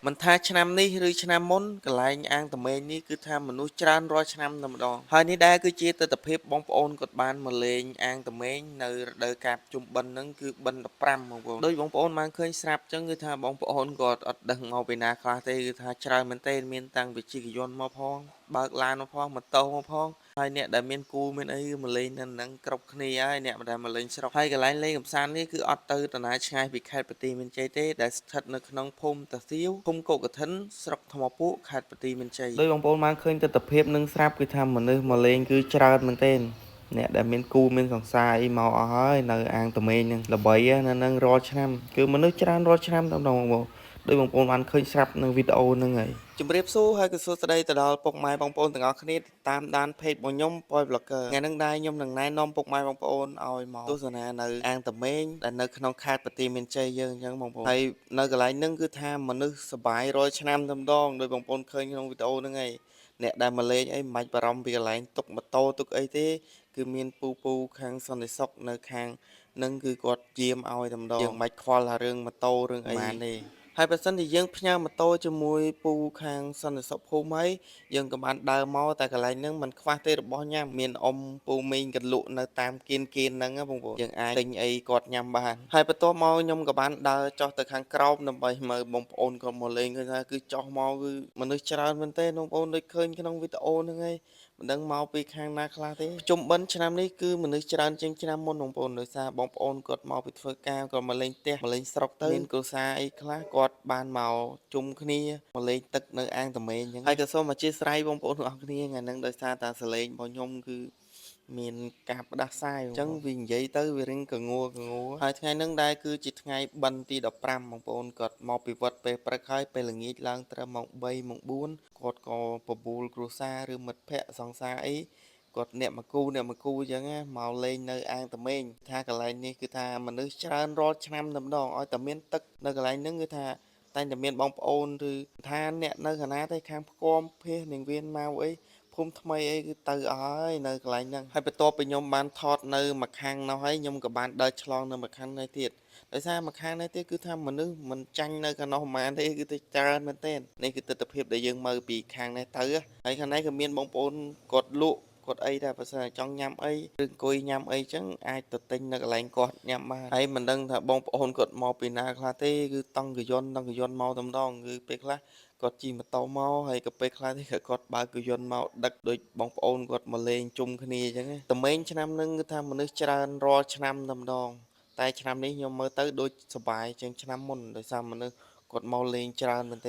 មិនថាឆ្នាំនេះឬឆ្នាំមុនកន្លែងអាងត្មែងនេះគឺថាមនុស្សច្រើនរាល់ឆ្នាំតែម្ដងហើយនេះដែរគឺជាទិដ្ឋភាពបងប្អូនគាត់បានមកលេងអាងត្មែងនៅរដូវកាលជុំបិណ្ឌហ្នឹងគឺបិណ្ឌ15បងប្អូនដូចបងប្អូនបានឃើញស្រាប់អញ្ចឹងគឺថាបងប្អូនគាត់អត់ដឹងមកពីណាខ្លះទេគឺថាច្រើនមែនទែនមានតាំងវិជ្ជាយន្តមកផងបើកឡានមកផងម៉ូតូមកផងហើយអ្នកដែលមានគូមានអីគឺមកលេងនៅហ្នឹងគ្រប់គ្នាហើយអ្នកដែលមកលេងស្រុកហើយកន្លែងលេងកម្សាន្តនេះគឺអត់ទៅតាណាឆ្ងាយពីខេត្តបន្ទាយមានជ័យទេដែលស្ថិតនៅក្នុងភូមិតាសៀវភូមិកូកឋិនស្រុកថ្មពួកខេត្តបន្ទាយមានជ័យដោយបងប្អូនបានឃើញទស្សនវិជ្ជានឹងស្រាប់គឺថាមនុស្សមកលេងគឺច្រើនមែនទែនអ្នកដែលមានគូមានសង្សារអីមកអស់ហើយនៅអាងត្មែងហ្នឹងល្បីនៅនឹងរាល់ឆ្នាំគឺមនុស្សច្រើនរាល់ឆ្នាំតែម្ដងបងប្អូនដោយបងប្អូនបានឃើញស្រាប់នៅវីដេអូហ្នឹងហើយជំរាបសួរហើយក៏សួស្តីទៅដល់ពុកម៉ែបងប្អូនទាំងអស់គ្នាតាមដានเพจរបស់ខ្ញុំ Boy Vlogger ថ្ងៃនេះដែរខ្ញុំនឹងណែនាំពុកម៉ែបងប្អូនឲ្យមកទស្សនានៅអាងត្មែងដែលនៅក្នុងខេត្តបន្ទាយមានជ័យយើងអញ្ចឹងបងប្អូនហើយនៅកន្លែងហ្នឹងគឺថាមនុស្សសប្បាយរាល់ឆ្នាំតែម្ដងដោយបងប្អូនឃើញក្នុងវីដេអូហ្នឹងហើយអ្នកដែលមកលេងអីមិនបាច់បារម្ភពីកន្លែងទុកម៉ូតូទុកអីទេគឺមានពូខាងសន្តិសុខនៅខាងហ្នឹងគឺគាត់យាមឲ្យតែម្ដងយើងមិនបាច់ខ្វល់ថារឿងម៉ូតូរឿងអីបានទេហើយបើសិនជាយើងផ្ញើម៉ូតូជាមួយពូខាងសន្តិសុខភូមិហើយយើងក៏បានដើរមកតែកន្លែងហ្នឹងមិនខ្វះទេរបស់ញ៉ាំមានអ៊ំពូមីងកលក់នៅតាមគៀនហ្នឹងបងប្អូនយើងអាចទិញអីគាត់ញ៉ាំបានហើយបន្ទាប់មកខ្ញុំក៏បានដើរចុះទៅខាងក្រោមដើម្បីមើលបងប្អូនគាត់មកលេងគឺថាគឺចុះមកគឺមនុស្សច្រើនមែនទេបងប្អូនដូចឃើញក្នុងវីដេអូហ្នឹងហើយមិនដឹងមកពីខាងណាខ្លះទេជុំបិណ្ឌឆ្នាំនេះគឺមនុស្សច្រើនជាងឆ្នាំមុនបងប្អូនដោយសារបងប្អូនគាត់មកពីធ្វើការគាត់មកលេងផ្ទះមកលេងស្រុកទៅមានគ្រួសារអីខ្លះគាត់បានមកជុំគ្នាមកលេងទឹកនៅអាងត្មែងអញ្ចឹងហើយក៏សូមអធិស្ឋានបងប្អូនទាំងអស់គ្នាថ្ងៃហ្នឹងដោយសារតាសលេងរបស់ខ្ញុំគឺមានការផ្ដាសាយអញ្ចឹងវានិយាយទៅវារៀងកងួរហើយថ្ងៃហ្នឹងដែរគឺជាថ្ងៃបិណ្ឌទី15បងប្អូនគាត់មកពីវត្តពេលព្រឹកហើយពេលល្ងាចឡើងត្រឹមម៉ោង3ម៉ោង4គាត់ក៏បបួលគ្រួសារឬមិត្តភ័ក្តិសង្សារអីគាត់អ្នកមកគូអញ្ចឹងមកលេងនៅអាងត្មែងថាកន្លែងនេះគឺថាមនុស្សច្រើនរាល់ឆ្នាំតែម្ដងឲ្យតែមានទឹកនៅកន្លែងហ្នឹងគឺថាតែងតែមានបងប្អូនឬថាអ្នកនៅខាងណាទេខាងផ្គំភៀសនាងវៀនមកអីភូមិថ្មីអីគឺទៅអស់ហើយនៅកន្លែងហ្នឹងហើយបន្ទាប់ពីខ្ញុំបានថតនៅម្ខាងនោះហើយខ្ញុំក៏បានដើរឆ្លងនៅម្ខាងនេះទៀតដោយសារម្ខាងនេះទៀតគឺថាមនុស្សមិនចាញ់នៅខាងនោះប៉ុន្មានទេគឺទៅច្រើនមែនទែននេះគឺទស្សនវិជ្ជាដែលយើងមើលពីខាងនេះទៅហើយខាងនេះក៏មានបងប្អូនគាត់លក់គាត់អីដែរបើសិនចង់ញ៉ាំអីឬអង្គុយញ៉ាំអីចឹងអាចទៅទិញនៅកន្លែងគាត់ញ៉ាំបានហើយមិនដឹងថាបងប្អូនគាត់មកពីណាខ្លះទេគឺតង់កយន្តមកតែម្ដងគឺពេលខ្លះគាត់ជិះម៉ូតូមកហើយក៏ពេលខ្លះនេះក៏គាត់បើកយន្តមកដឹកដូចបងប្អូនគាត់មកលេងជុំគ្នាអញ្ចឹងតែមេងឆ្នាំហ្នឹងគឺថាមនុស្សច្រើនរាល់ឆ្នាំតែម្ដងតែឆ្នាំនេះខ្ញុំមើលទៅដូចសប្បាយជាងឆ្នាំមុនដោយសារមនុស្សគាត់មកលេងច្រើនមែនទែន